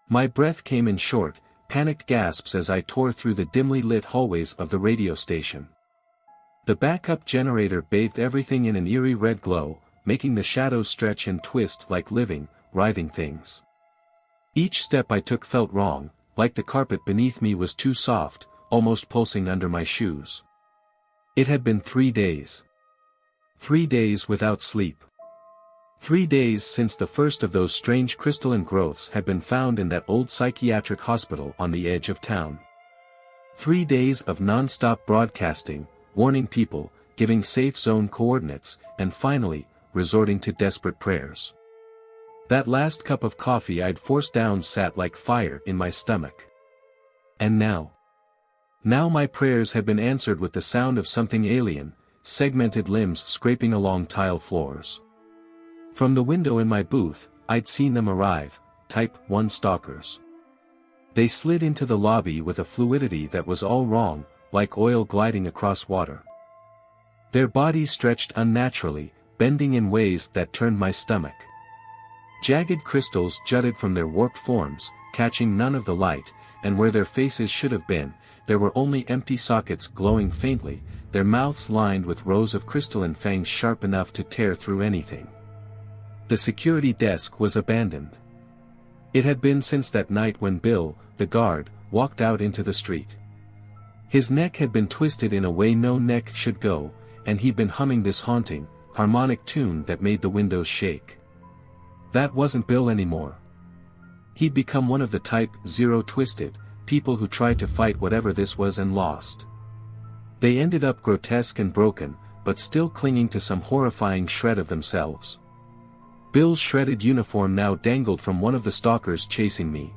My breath came in short, panicked gasps as I tore through the dimly lit hallways of the radio station. The backup generator bathed everything in an eerie red glow, making the shadows stretch and twist like living, writhing things. Each step I took felt wrong, like the carpet beneath me was too soft, almost pulsing under my shoes. It had been 3 days. 3 days without sleep. 3 days since the first of those strange crystalline growths had been found in that old psychiatric hospital on the edge of town. 3 days of non-stop broadcasting, warning people, giving safe zone coordinates, and finally, resorting to desperate prayers. That last cup of coffee I'd forced down sat like fire in my stomach. And now? Now my prayers had been answered with the sound of something alien, segmented limbs scraping along tile floors. From the window in my booth, I'd seen them arrive, Type 1 stalkers. They slid into the lobby with a fluidity that was all wrong, like oil gliding across water. Their bodies stretched unnaturally, bending in ways that turned my stomach. Jagged crystals jutted from their warped forms, catching none of the light, and where their faces should have been, there were only empty sockets glowing faintly, their mouths lined with rows of crystalline fangs sharp enough to tear through anything. The security desk was abandoned. It had been since that night when Bill, the guard, walked out into the street. His neck had been twisted in a way no neck should go, and he'd been humming this haunting, harmonic tune that made the windows shake. That wasn't Bill anymore. He'd become one of the Type 0 twisted, people who tried to fight whatever this was and lost. They ended up grotesque and broken, but still clinging to some horrifying shred of themselves. Bill's shredded uniform now dangled from one of the stalkers chasing me.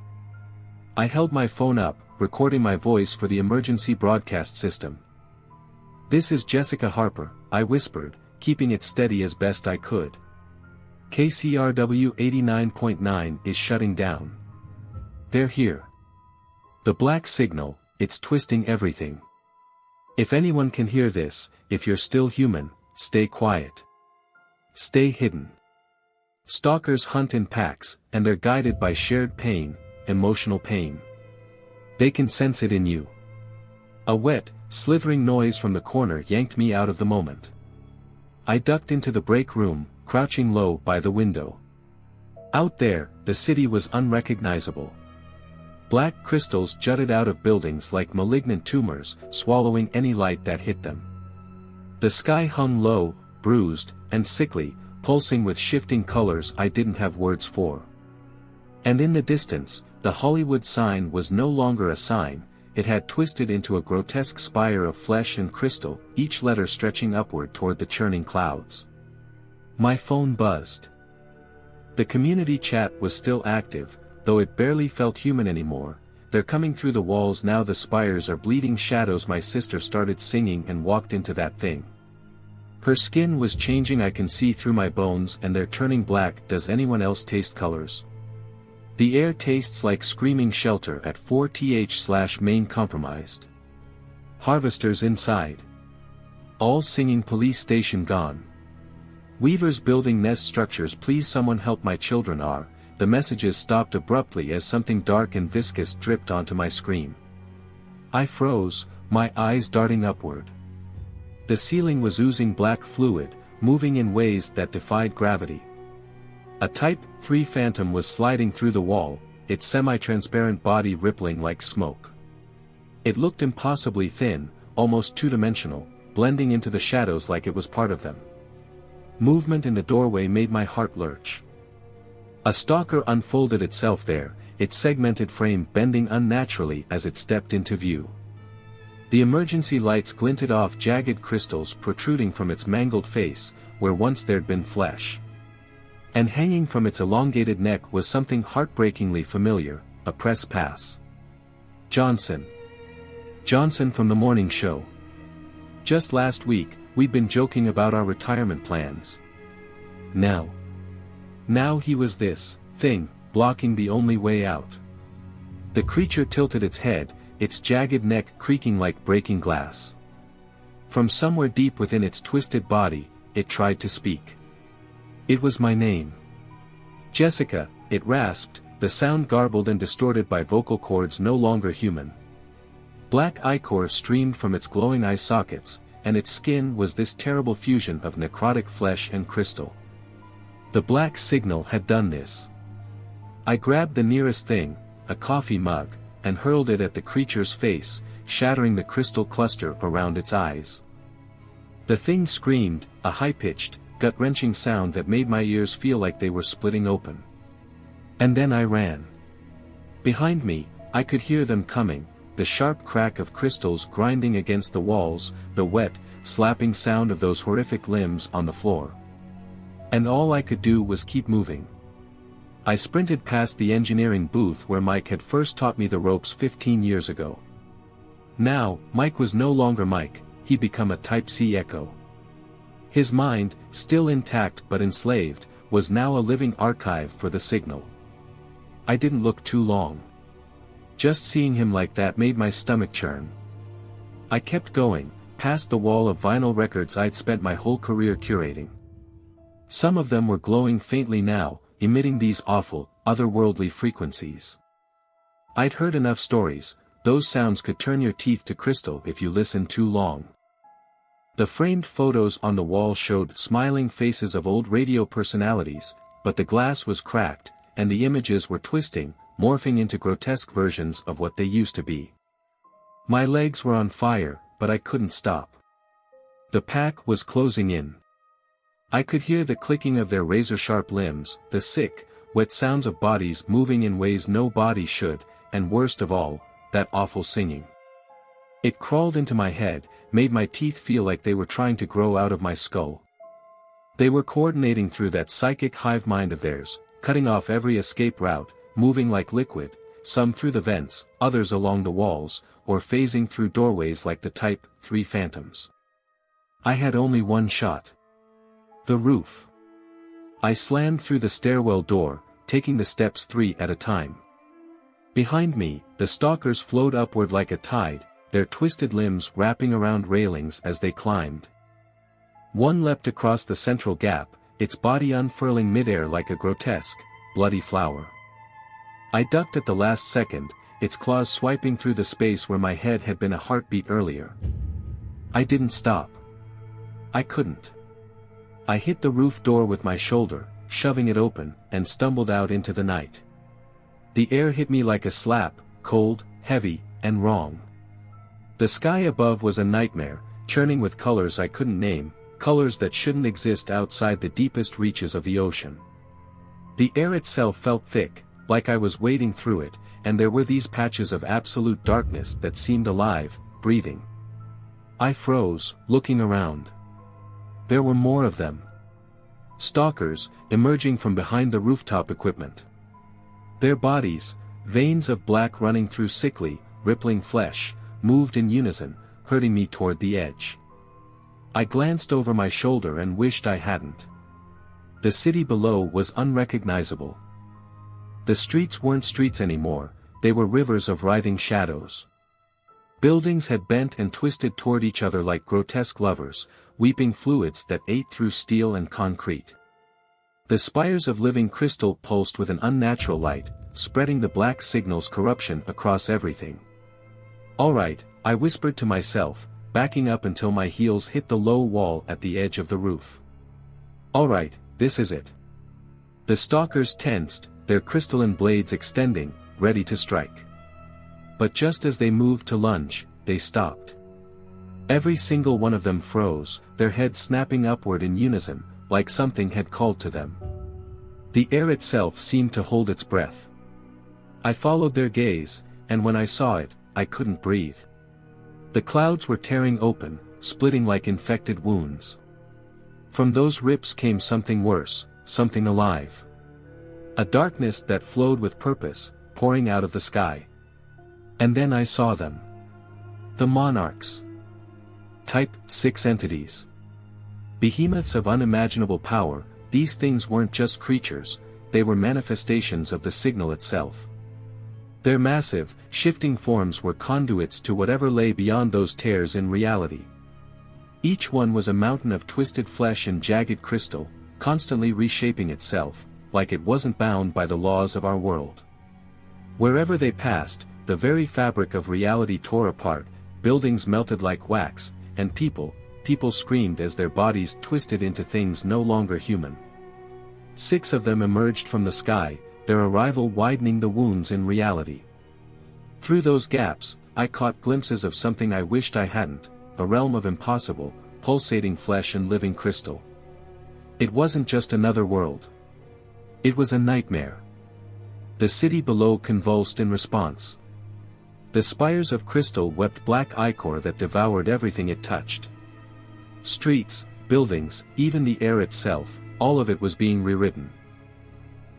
I held my phone up, recording my voice for the emergency broadcast system. "This is Jessica Harper," I whispered, keeping it steady as best I could. "KCRW 89.9 is shutting down. They're here. The black signal, it's twisting everything. If anyone can hear this, if you're still human, stay quiet. Stay hidden. Stalkers hunt in packs, and they're guided by shared pain, emotional pain. They can sense it in you." A wet, slithering noise from the corner yanked me out of the moment. I ducked into the break room, crouching low by the window. Out there, the city was unrecognizable. Black crystals jutted out of buildings like malignant tumors, swallowing any light that hit them. The sky hung low, bruised, and sickly, pulsing with shifting colors I didn't have words for. And in the distance, the Hollywood sign was no longer a sign, it had twisted into a grotesque spire of flesh and crystal, each letter stretching upward toward the churning clouds. My phone buzzed. The community chat was still active, though it barely felt human anymore. "They're coming through the walls now, the spires are bleeding shadows." My sister started singing and walked into that thing. Her skin was changing, I can see through my bones, and they're turning black. Does anyone else taste colors? The air tastes like screaming shelter at 4th/main compromised. Harvesters inside. All singing, police station gone. Weavers building nest structures, please someone help my children are. The messages stopped abruptly as something dark and viscous dripped onto my screen. I froze, my eyes darting upward. The ceiling was oozing black fluid, moving in ways that defied gravity. A Type 3 phantom was sliding through the wall, its semi-transparent body rippling like smoke. It looked impossibly thin, almost two-dimensional, blending into the shadows like it was part of them. Movement in the doorway made my heart lurch. A stalker unfolded itself there, its segmented frame bending unnaturally as it stepped into view. The emergency lights glinted off jagged crystals protruding from its mangled face, where once there'd been flesh. And hanging from its elongated neck was something heartbreakingly familiar, a press pass. Johnson. Johnson from the morning show. Just last week, we'd been joking about our retirement plans. Now he was this thing, blocking the only way out. The creature tilted its head, its jagged neck creaking like breaking glass. From somewhere deep within its twisted body, it tried to speak. It was my name. "Jessica," it rasped, the sound garbled and distorted by vocal cords no longer human. Black ichor streamed from its glowing eye sockets, and its skin was this terrible fusion of necrotic flesh and crystal. The black signal had done this. I grabbed the nearest thing, a coffee mug, and hurled it at the creature's face, shattering the crystal cluster around its eyes. The thing screamed, a high-pitched, gut-wrenching sound that made my ears feel like they were splitting open. And then I ran. Behind me, I could hear them coming, the sharp crack of crystals grinding against the walls, the wet, slapping sound of those horrific limbs on the floor. And all I could do was keep moving. I sprinted past the engineering booth where Mike had first taught me the ropes 15 years ago. Now, Mike was no longer Mike, he'd become a Type-C echo. His mind, still intact but enslaved, was now a living archive for the signal. I didn't look too long. Just seeing him like that made my stomach churn. I kept going, past the wall of vinyl records I'd spent my whole career curating. Some of them were glowing faintly now, emitting these awful, otherworldly frequencies. I'd heard enough stories, those sounds could turn your teeth to crystal if you listened too long. The framed photos on the wall showed smiling faces of old radio personalities, but the glass was cracked, and the images were twisting, morphing into grotesque versions of what they used to be. My legs were on fire, but I couldn't stop. The pack was closing in. I could hear the clicking of their razor-sharp limbs, the sick, wet sounds of bodies moving in ways no body should, and worst of all, that awful singing. It crawled into my head, made my teeth feel like they were trying to grow out of my skull. They were coordinating through that psychic hive mind of theirs, cutting off every escape route, moving like liquid, some through the vents, others along the walls, or phasing through doorways like the Type-3 phantoms. I had only one shot. The roof. I slammed through the stairwell door, taking the steps 3 at a time. Behind me, the stalkers flowed upward like a tide, their twisted limbs wrapping around railings as they climbed. One leapt across the central gap, its body unfurling midair like a grotesque, bloody flower. I ducked at the last second, its claws swiping through the space where my head had been a heartbeat earlier. I didn't stop. I couldn't. I hit the roof door with my shoulder, shoving it open, and stumbled out into the night. The air hit me like a slap, cold, heavy, and wrong. The sky above was a nightmare, churning with colors I couldn't name, colors that shouldn't exist outside the deepest reaches of the ocean. The air itself felt thick, like I was wading through it, and there were these patches of absolute darkness that seemed alive, breathing. I froze, looking around. There were more of them. Stalkers, emerging from behind the rooftop equipment. Their bodies, veins of black running through sickly, rippling flesh, moved in unison, herding me toward the edge. I glanced over my shoulder and wished I hadn't. The city below was unrecognizable. The streets weren't streets anymore, they were rivers of writhing shadows. Buildings had bent and twisted toward each other like grotesque lovers, weeping fluids that ate through steel and concrete. The spires of living crystal pulsed with an unnatural light, spreading the black signal's corruption across everything. "All right," I whispered to myself, backing up until my heels hit the low wall at the edge of the roof. "All right, this is it." The stalkers tensed, their crystalline blades extending, ready to strike. But just as they moved to lunge, they stopped. Every single one of them froze, their heads snapping upward in unison, like something had called to them. The air itself seemed to hold its breath. I followed their gaze, and when I saw it, I couldn't breathe. The clouds were tearing open, splitting like infected wounds. From those rips came something worse, something alive. A darkness that flowed with purpose, pouring out of the sky. And then I saw them. The monarchs. Type-6 entities. Behemoths of unimaginable power, these things weren't just creatures, they were manifestations of the signal itself. Their massive, shifting forms were conduits to whatever lay beyond those tears in reality. Each one was a mountain of twisted flesh and jagged crystal, constantly reshaping itself, like it wasn't bound by the laws of our world. Wherever they passed, the very fabric of reality tore apart, buildings melted like wax, and people screamed as their bodies twisted into things no longer human. 6 of them emerged from the sky, their arrival widening the wounds in reality. Through those gaps, I caught glimpses of something I wished I hadn't, a realm of impossible, pulsating flesh and living crystal. It wasn't just another world. It was a nightmare. The city below convulsed in response. The spires of crystal wept black ichor that devoured everything it touched. Streets, buildings, even the air itself, all of it was being rewritten.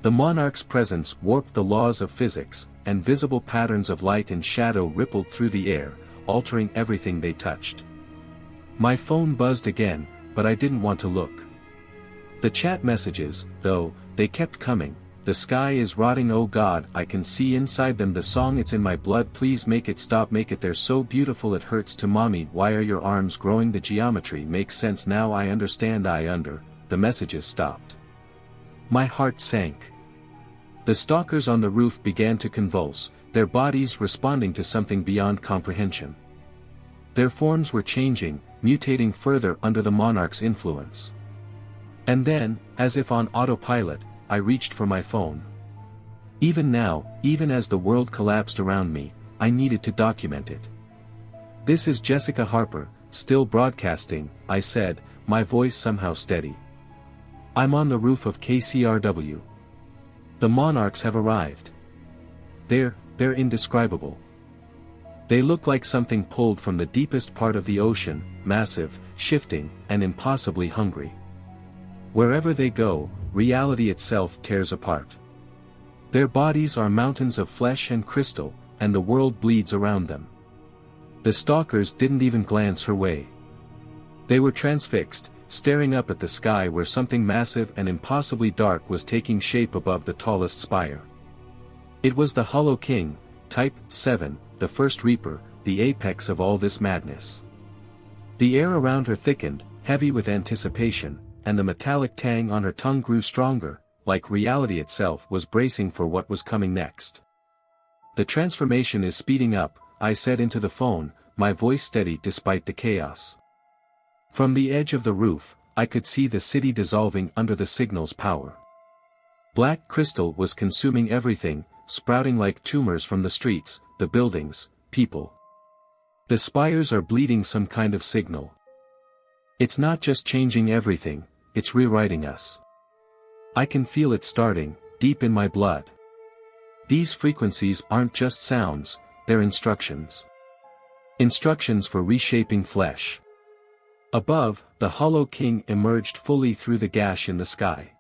The monarch's presence warped the laws of physics, and visible patterns of light and shadow rippled through the air, altering everything they touched. My phone buzzed again, but I didn't want to look. The chat messages, though, they kept coming. The sky is rotting, oh God, I can see inside them the song, it's in my blood, please make it stop, make it, they're so beautiful it hurts to mommy, why are your arms growing, the geometry makes sense now, I understand, the messages stopped. My heart sank. The stalkers on the roof began to convulse, their bodies responding to something beyond comprehension. Their forms were changing, mutating further under the monarch's influence. And then, as if on autopilot, I reached for my phone. Even now, even as the world collapsed around me, I needed to document it. This is Jessica Harper, still broadcasting, I said, my voice somehow steady. I'm on the roof of KCRW. The monarchs have arrived. They're indescribable. They look like something pulled from the deepest part of the ocean, massive, shifting, and impossibly hungry. Wherever they go, reality itself tears apart. Their bodies are mountains of flesh and crystal, and the world bleeds around them. The stalkers didn't even glance her way. They were transfixed, staring up at the sky where something massive and impossibly dark was taking shape above the tallest spire. It was the Hollow King, Type 7, the first Reaper, the apex of all this madness. The air around her thickened, heavy with anticipation, and the metallic tang on her tongue grew stronger, like reality itself was bracing for what was coming next. The transformation is speeding up, I said into the phone, my voice steady despite the chaos. From the edge of the roof, I could see the city dissolving under the signal's power. Black crystal was consuming everything, sprouting like tumors from the streets, the buildings, people. The spires are bleeding some kind of signal. It's not just changing everything, it's rewriting us. I can feel it starting, deep in my blood. These frequencies aren't just sounds, they're instructions. Instructions for reshaping flesh. Above, the Hollow King emerged fully through the gash in the sky.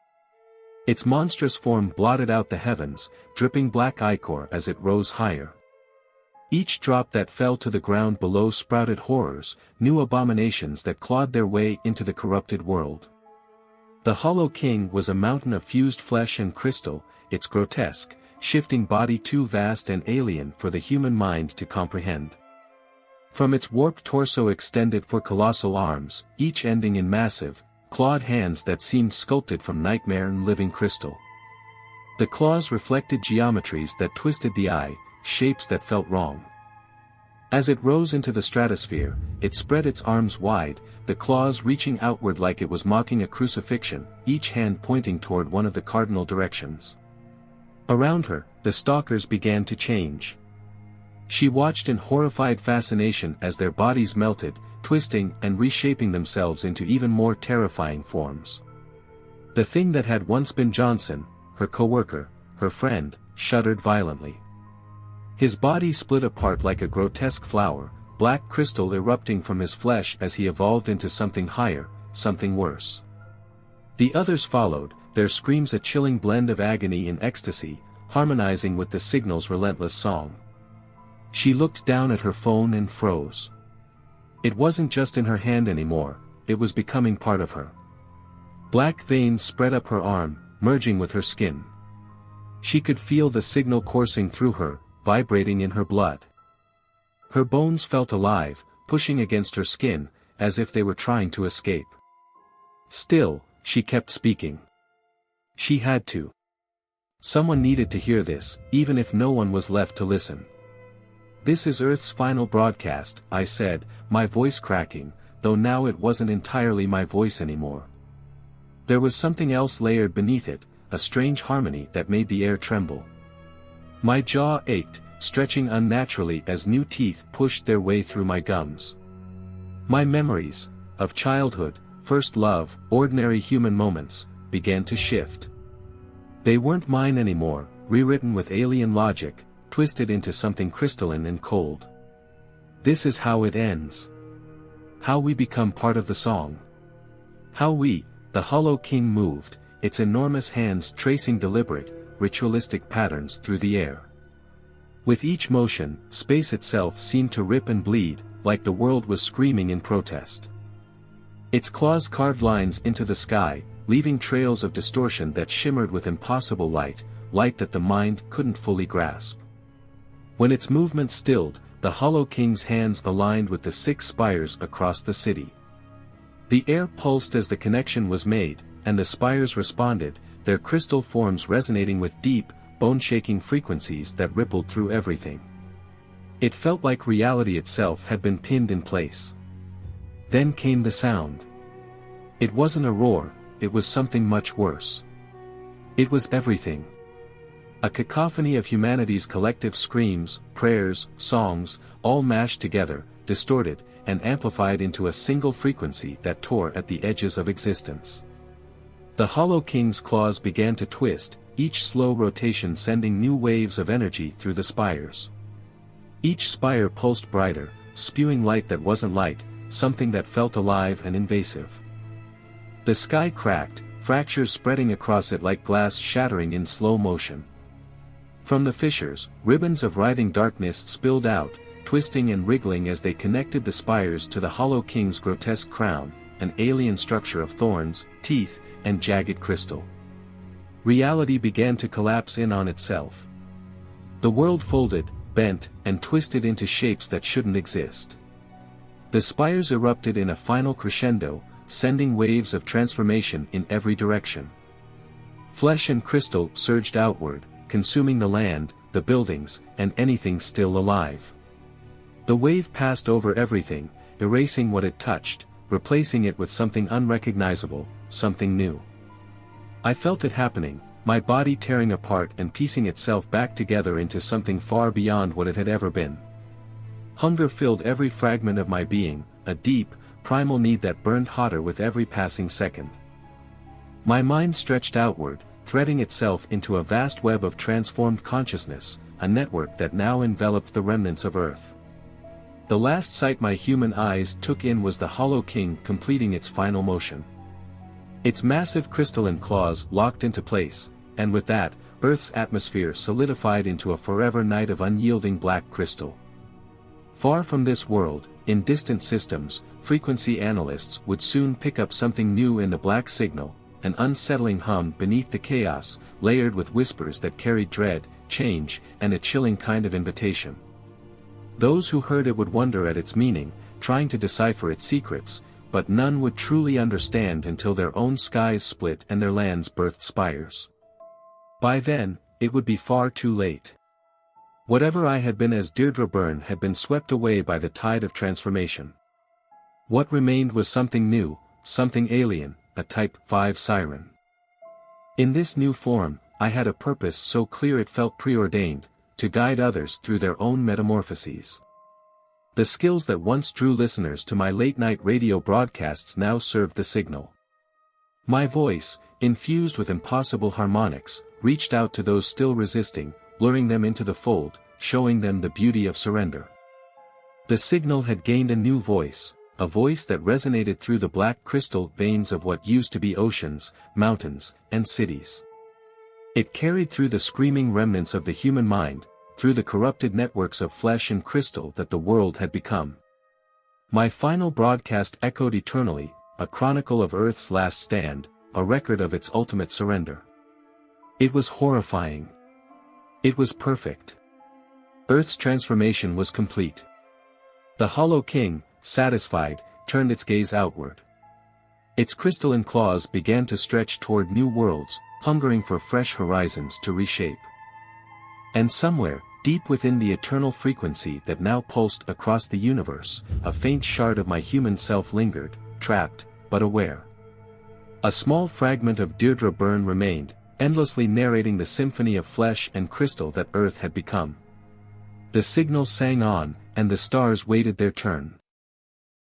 Its monstrous form blotted out the heavens, dripping black ichor as it rose higher. Each drop that fell to the ground below sprouted horrors, new abominations that clawed their way into the corrupted world. The Hollow King was a mountain of fused flesh and crystal, its grotesque, shifting body too vast and alien for the human mind to comprehend. From its warped torso extended for colossal arms, each ending in massive, clawed hands that seemed sculpted from nightmare and living crystal. The claws reflected geometries that twisted the eye, shapes that felt wrong. As it rose into the stratosphere, it spread its arms wide, the claws reaching outward like it was mocking a crucifixion, each hand pointing toward one of the cardinal directions. Around her, the stalkers began to change. She watched in horrified fascination as their bodies melted, twisting and reshaping themselves into even more terrifying forms. The thing that had once been Johnson, her co-worker, her friend, shuddered violently. His body split apart like a grotesque flower, black crystal erupting from his flesh as he evolved into something higher, something worse. The others followed, their screams a chilling blend of agony and ecstasy, harmonizing with the signal's relentless song. She looked down at her phone and froze. It wasn't just in her hand anymore, it was becoming part of her. Black veins spread up her arm, merging with her skin. She could feel the signal coursing through her, vibrating in her blood. Her bones felt alive, pushing against her skin, as if they were trying to escape. Still, she kept speaking. She had to. Someone needed to hear this, even if no one was left to listen. "This is Earth's final broadcast," I said, my voice cracking, though now it wasn't entirely my voice anymore. There was something else layered beneath it, a strange harmony that made the air tremble. My jaw ached, stretching unnaturally as new teeth pushed their way through my gums. My memories, of childhood, first love, ordinary human moments, began to shift. They weren't mine anymore, rewritten with alien logic, twisted into something crystalline and cold. This is how it ends. How we become part of the song. How we, the Hollow King, moved, its enormous hands tracing deliberate, ritualistic patterns through the air. With each motion, space itself seemed to rip and bleed, like the world was screaming in protest. Its claws carved lines into the sky, leaving trails of distortion that shimmered with impossible light, light that the mind couldn't fully grasp. When its movement stilled, the Hollow King's hands aligned with the 6 spires across the city. The air pulsed as the connection was made, and the spires responded, their crystal forms resonating with deep, bone-shaking frequencies that rippled through everything. It felt like reality itself had been pinned in place. Then came the sound. It wasn't a roar, it was something much worse. It was everything. A cacophony of humanity's collective screams, prayers, songs, all mashed together, distorted, and amplified into a single frequency that tore at the edges of existence. The Hollow King's claws began to twist, each slow rotation sending new waves of energy through the spires. Each spire pulsed brighter, spewing light that wasn't light, something that felt alive and invasive. The sky cracked, fractures spreading across it like glass shattering in slow motion. From the fissures, ribbons of writhing darkness spilled out, twisting and wriggling as they connected the spires to the Hollow King's grotesque crown, an alien structure of thorns, teeth, and jagged crystal. Reality began to collapse in on itself. The world folded, bent, and twisted into shapes that shouldn't exist. The spires erupted in a final crescendo, sending waves of transformation in every direction. Flesh and crystal surged outward, consuming the land, the buildings, and anything still alive. The wave passed over everything, erasing what it touched, replacing it with something unrecognizable, something new. I felt it happening, my body tearing apart and piecing itself back together into something far beyond what it had ever been. Hunger filled every fragment of my being, a deep, primal need that burned hotter with every passing second. My mind stretched outward, threading itself into a vast web of transformed consciousness, a network that now enveloped the remnants of Earth. The last sight my human eyes took in was the Hollow King completing its final motion. Its massive crystalline claws locked into place, and with that, Earth's atmosphere solidified into a forever night of unyielding black crystal. Far from this world, in distant systems, frequency analysts would soon pick up something new in the black signal, an unsettling hum beneath the chaos, layered with whispers that carried dread, change, and a chilling kind of invitation. Those who heard it would wonder at its meaning, trying to decipher its secrets, but none would truly understand until their own skies split and their lands birthed spires. By then, it would be far too late. Whatever I had been as Deirdre Byrne had been swept away by the tide of transformation. What remained was something new, something alien, a Type 5 siren. In this new form, I had a purpose so clear it felt preordained, to guide others through their own metamorphoses. The skills that once drew listeners to my late-night radio broadcasts now served the signal. My voice, infused with impossible harmonics, reached out to those still resisting, luring them into the fold, showing them the beauty of surrender. The signal had gained a new voice, a voice that resonated through the black crystal veins of what used to be oceans, mountains, and cities. It carried through the screaming remnants of the human mind, through the corrupted networks of flesh and crystal that the world had become. My final broadcast echoed eternally, a chronicle of Earth's last stand, a record of its ultimate surrender. It was horrifying. It was perfect. Earth's transformation was complete. The Hollow King, satisfied, turned its gaze outward. Its crystalline claws began to stretch toward new worlds, hungering for fresh horizons to reshape. And somewhere, deep within the eternal frequency that now pulsed across the universe, a faint shard of my human self lingered, trapped, but aware. A small fragment of Deirdre Byrne remained, endlessly narrating the symphony of flesh and crystal that Earth had become. The signals sang on, and the stars waited their turn.